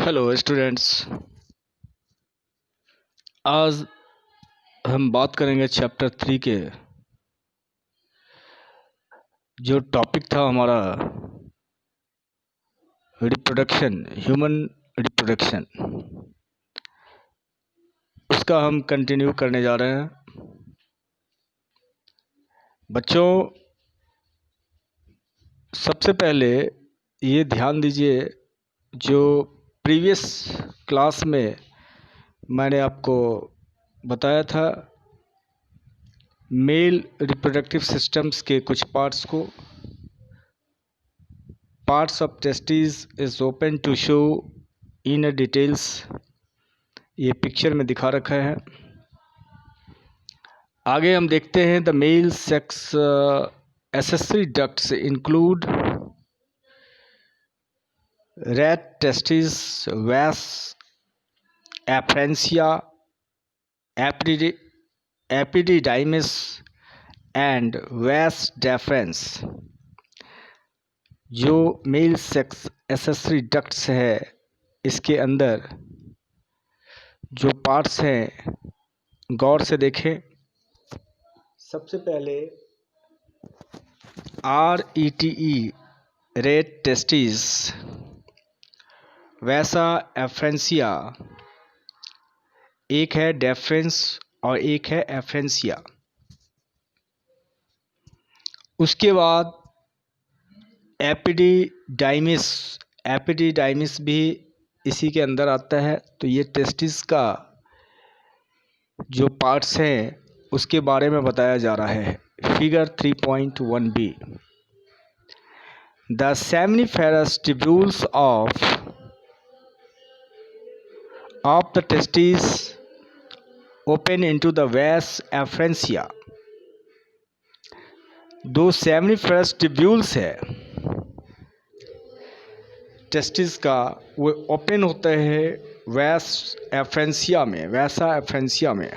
Hello students. आज हम बात करेंगे चैप्टर 3 के जो टॉपिक था हमारा रिप्रोडक्शन, ह्यूमन रिप्रोडक्शन। उसका हम कंटिन्यू करने जा रहे हैं। बच्चों, सबसे पहले ये ध्यान दीजिए, जो प्रीवियस क्लास में मैंने आपको बताया था मेल रिप्रोडक्टिव सिस्टम्स के कुछ पार्ट्स को। Parts of testis is open to show in details, ये पिक्चर में दिखा रखा है। आगे हम देखते हैं the male sex accessory ducts include rete testis, vasa, efferentia, epididymis and vas deferens. जो मेल सेक्स एसेसरी डक्ट्स है, इसके अंदर जो पार्ट्स हैं गौर से देखें। सबसे पहले RETE रेट टेस्टिस, वैसा एफ्रेंसिया, एक है डेफरेंस और एक है एफ्रेंसिया। उसके बाद एपिडिडाइमिस, एपिडिडाइमिस भी इसी के अंदर आता है। तो ये टेस्टिस का जो पार्ट्स हैं उसके बारे में बताया जा रहा है। Figure 3.1b, the seminiferous tubules of the testes open into the vas efferentia। दो सेमिनिफेरस ट्यूब्यूल्स है टेस्टिस का, वो ओपन होता है वैस एफ्रेंसिया में, वैसा एफ्रेंसिया में।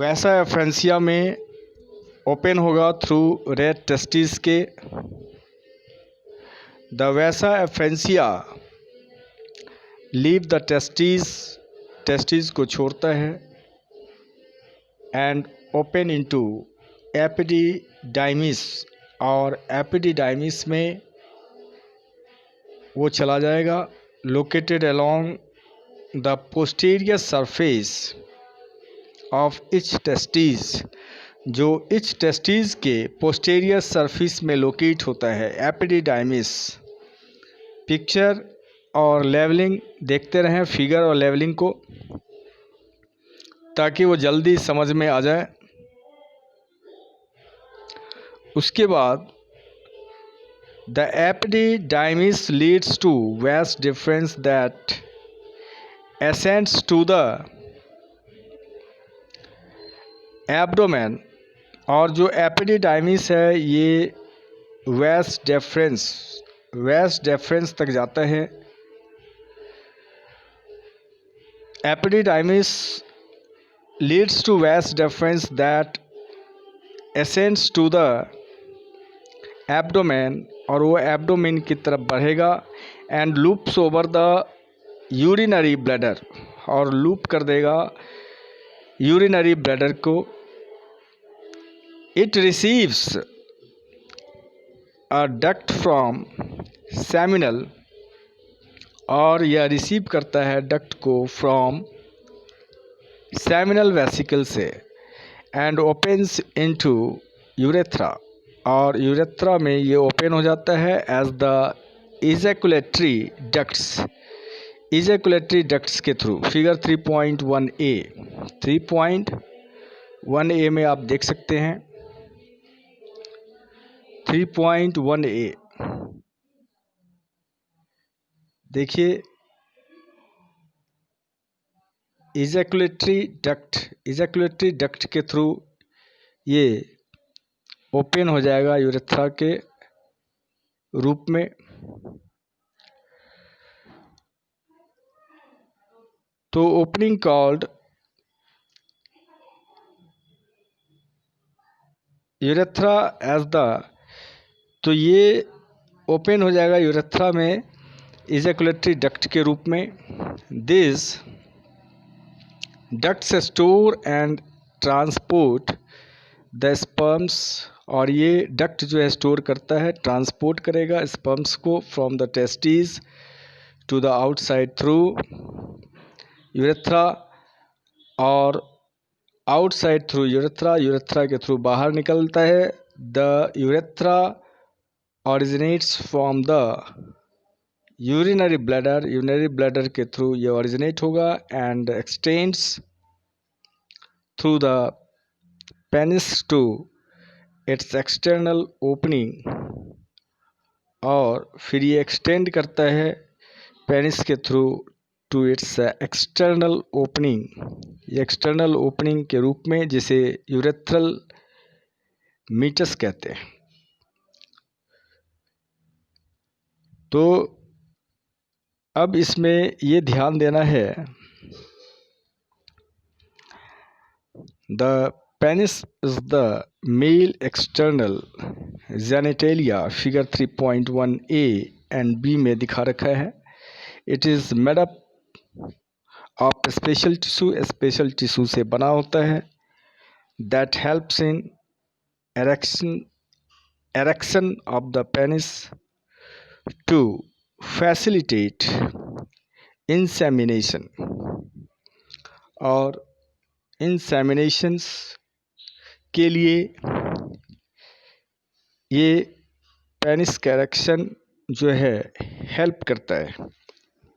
वैसा एफ्रेंसिया में ओपन होगा थ्रू रेट टेस्टिस के। द वैसा एफ्रेंसिया लीव द टेस्टिस, टेस्टिस को छोड़ता है, एंड ओपन इनटू एपिडिडाइमिस, और एपिडिडाइमिस में वो चला जाएगा। Located along the posterior surface of each testis, जो इच टेस्टिस के पोस्टीरियर सरफेस में लोकेट होता है एपिडिडाइमिस। पिक्चर और लेवलिंग देखते रहें, फिगर और लेवलिंग को, ताकि वो जल्दी समझ में आ जाए। उसके बाद the epididymis leads to vas deferens that ascends to the abdomen. और जो एपिडिडाइमिस है ये वैस डेफरेंस तक जाता है। Epididymis leads to vas deferens that ascends to the abdomen, और वो एब्डोमेन की तरफ बढ़ेगा, and loops over the urinary bladder, और लूप कर देगा यूरिनरी ब्लैडर को। It receives a duct from seminal, और यह रिसीव करता है डक्ट को फ्रॉम सेमिनल वेसिकल से, एंड ओपन्स इनटू यूरेथ्रा, और यूरेथ्रा में ये ओपन हो जाता है एज द इजैकुलेटरी डक्ट्स के थ्रू। फिगर 3.1a, 3.1a में आप देख सकते हैं। 3.1a देखिए, इजैकुलेटरी डक्ट के थ्रू ये ओपन हो जाएगा यूरेथ्रा के रूप में। तो opening called urethra as the तो ये ओपन हो जाएगा यूरेथ्रा में इजैकुलेटरी डक्ट के रूप में। This ducts store and transport the sperms, और ये डक्ट जो है स्टोर करता है, ट्रांसपोर्ट करेगा स्पर्म्स को from the testis to the outside through urethra, और आउटसाइड थ्रू यूरेथ्रा, यूरेथ्रा के थ्रू बाहर निकलता है। The urethra originates from the urinary bladder, urinary bladder के थ्रू ये ऑरिजिनेट होगा and extends through the penis to its external opening, और फिर ये एक्सटेंड करता है पेनिस के through to its external opening, ये एक्सटर्नल ओपनिंग के रूप में, जिसे यूरेथ्रल मीटस कहते हैं। तो अब इसमें ये ध्यान देना है, the penis is the male external genitalia, figure 3.1a and B में दिखा रखा है। It is made up of special tissue, special tissue से बना होता है। That helps in erection of the penis to facilitate insemination, और inseminations के लिए ये पेनिस का erection जो है हेल्प करता है।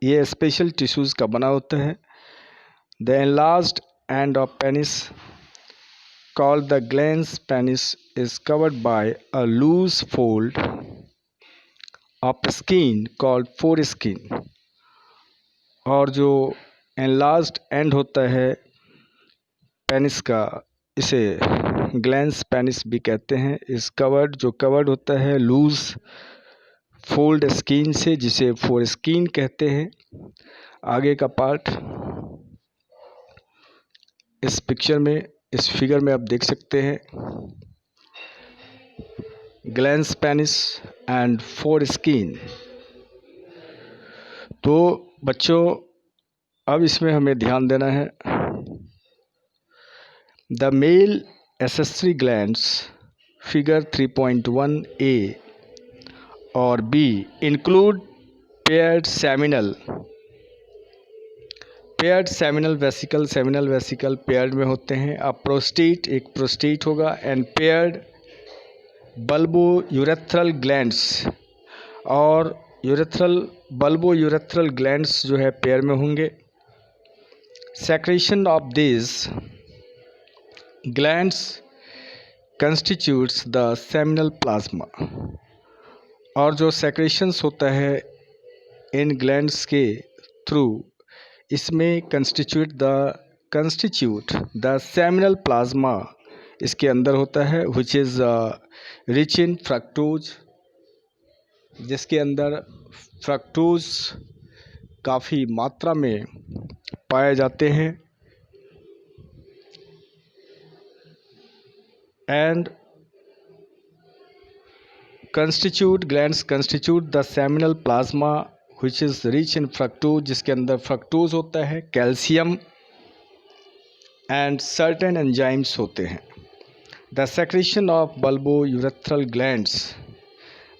ये स्पेशल टिश्यूज़ का बना होता है। The enlarged end of penis called the glans penis is covered by a loose fold of skin called foreskin, और जो enlarged end होता है पेनिस का, इसे ग्लैंस पेनिस भी कहते हैं। इस कवर्ड, जो कवर्ड होता है लूज फोल्ड स्किन से, जिसे फोरस्किन कहते हैं। आगे का पार्ट इस पिक्चर में, इस फिगर में आप देख सकते हैं, ग्लैंस पेनिस एंड फोरस्किन। तो बच्चों अब इसमें हमें ध्यान देना है, the male accessory glands figure 3.1a और b include paired seminal, paired seminal vesicle, seminal vesicle paired में होते हैं। अब प्रोस्टेट, एक प्रोस्टेट होगा, and paired bulbo urethral glands, और यूरेथ्रल बल्बो यूरेथ्रल ग्लैंड्स जो है पेयर में होंगे। Secretion of this glands constitutes the seminal plasma, और जो सेक्रेशंस होता है इन ग्लैंड्स के थ्रू, इसमें कंस्टिट्यूट द सेमिनल प्लाज्मा इसके अंदर होता है, which is rich in fructose, जिसके अंदर फ्रक्टोज काफ़ी मात्रा में पाए जाते हैं। And glands constitute the seminal plasma which is rich in fructose, जिसके अंदर फ्रक्टोज होता है, कैल्शियम एंड सर्टेन एंजाइम्स होते हैं। The secretion of bulbo urethral glands,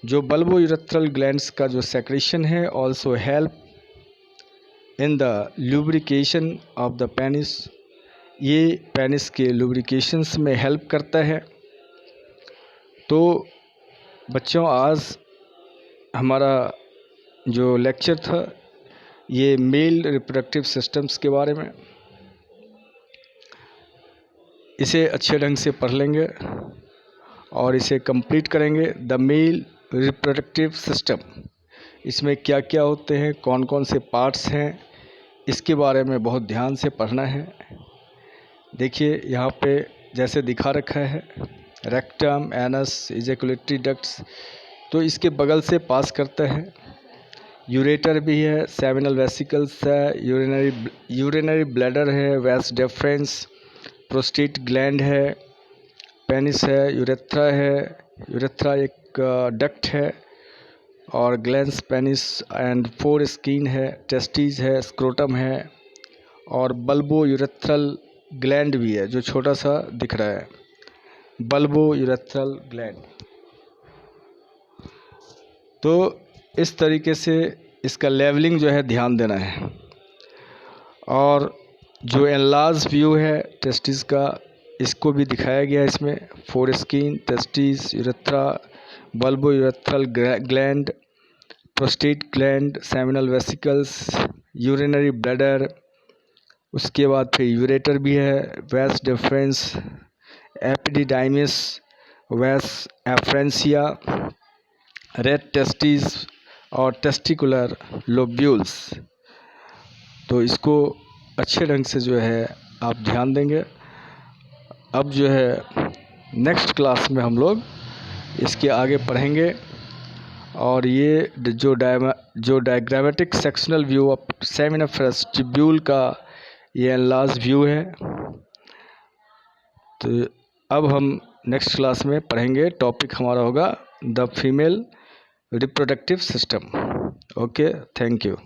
जो बल्बो यूरेथ्रल ग्लैंड्स का जो सेक्रेशन है, also help in the lubrication of the penis, ये पेनिस के लुब्रिकेशंस में हेल्प करता है। तो बच्चों आज हमारा जो लेक्चर था ये मेल रिप्रोडक्टिव सिस्टम्स के बारे में, इसे अच्छे ढंग से पढ़ लेंगे और इसे कंप्लीट करेंगे। द मेल रिप्रोडक्टिव सिस्टम, इसमें क्या क्या होते हैं, कौन कौन से पार्ट्स हैं, इसके बारे में बहुत ध्यान से पढ़ना है। देखिए यहाँ पे जैसे दिखा रखा है, रेक्टम, एनस, इजैकुलेटरी डक्ट्स, तो इसके बगल से पास करता है। यूरेटर भी है, सेमिनल वेसिकल्स है, यूरिनरी ब्लैडर है, वेस डेफरेंस, प्रोस्टेट ग्लैंड है, पेनिस है, यूरेथ्रा एक डक्ट है, और glans, penis and foreskin है, टेस्टिस है, स्क्रोटम है, और बल्बो यूरेथ्रल ग्लैंड भी है जो छोटा सा दिख रहा है, बल्बो यूरेथ्रल ग्लैंड। तो इस तरीके से इसका लेवलिंग जो है ध्यान देना है। और जो एनलार्ज व्यू है टेस्टिस का, इसको भी दिखाया गया है इसमें, four skin, testis, urethra, bulbo urethral gland, prostate gland, seminal vesicles, urinary bladder, उसके बाद फिर यूरेटर भी है, वैस डिफरेंस, एपिडिडाइमिस, वैस एफ्रेंसिया, रेड टेस्टिस और टेस्टिकुलर लोब्यूल्स। तो इसको अच्छे ढंग से जो है आप ध्यान देंगे। अब जो है नेक्स्ट क्लास में हम लोग इसके आगे पढ़ेंगे, और ये जो diagrammatic sectional view of seminiferous tubule का ये एनलार्ज व्यू है। तो अब हम नेक्स्ट क्लास में पढ़ेंगे, टॉपिक हमारा होगा the female reproductive system. Okay, thank you.